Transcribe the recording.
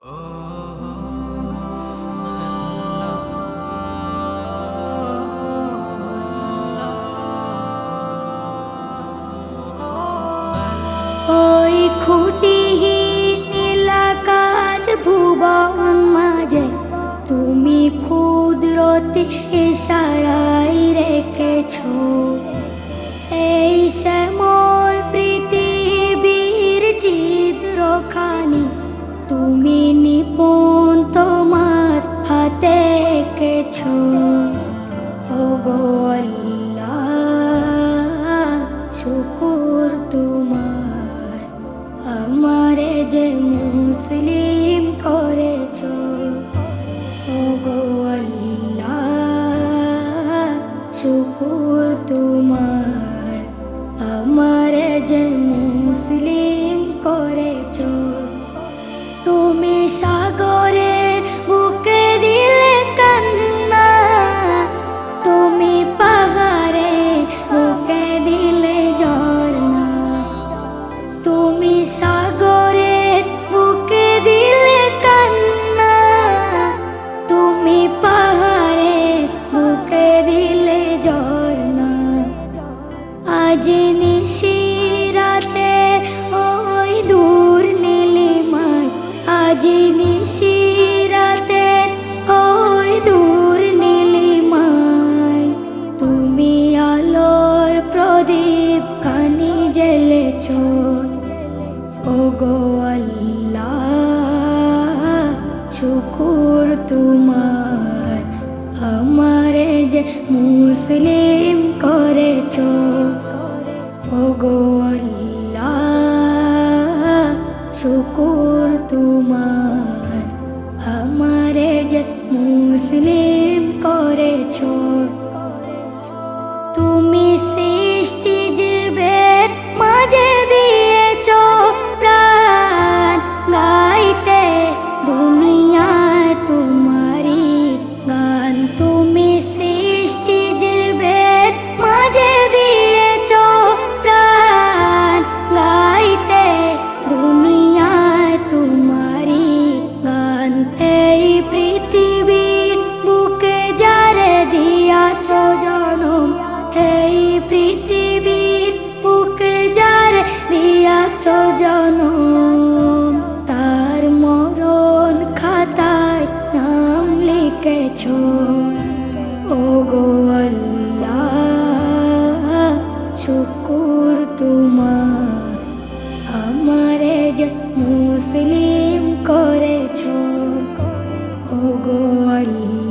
ওই খুঁটিহীন নীলাকাশ ভুবন মাঝে তুমি কুদরতি ইশারায় রেখেছো এই শ্যামল পৃথিবীর চিত্রখানি তুমি নিপুণ তোমার হাতে এঁকেছো। ওগো আল্লাহ, শুকুর তোমার আমারে যে মুসলিম করেছো। ওগো আল্লাহ, শুকুর তোমার আমারে যে মুসলিম করেছো। তুমি সাগরে বুকে দিলে কান্না, তুমি পাহাড়ে বুকে দিলে ঝর্ণা। তুমি সাগরে বুকে দিলে কান্না, তুমি পাহাড়ে বুকে দিলে ঝর্ণা। আজ নিশিরাতে ওই দূর নীলিমায়, আজ নিশিরাতে ওই দূর নীলিমায় তুমি আলোর প্রদীপ খানি জ্বেলেছো। ওগো আল্লাহ, শুকুর তোমার আমারে যে মুসলিম করেছো। ওগো আল্লাহ, শুকুর তোমার আমারে যে মুসলিম করেছো। তুমি সৃষ্টি জীবের মাঝে দিয়েছো প্রাণ, গাইতে দুনিয়ায় তোমারি গান। তুমি সৃষ্টি জীবের মাঝে দিয়েছো প্রাণ, গাইতে দুনিয়ায় তোমারি গান। এই পৃথিবীর বুকে যারে দিয়াছো জনম, এই পৃথিবীর বুকে যারে দিয়াছো জনম, তার মরণ খাতায় নাম লিখেছো। ওগো আল্লাহ, শুকুর তোমার আমারে যে মুসলিম করেছো। ওগো আল্লাহ।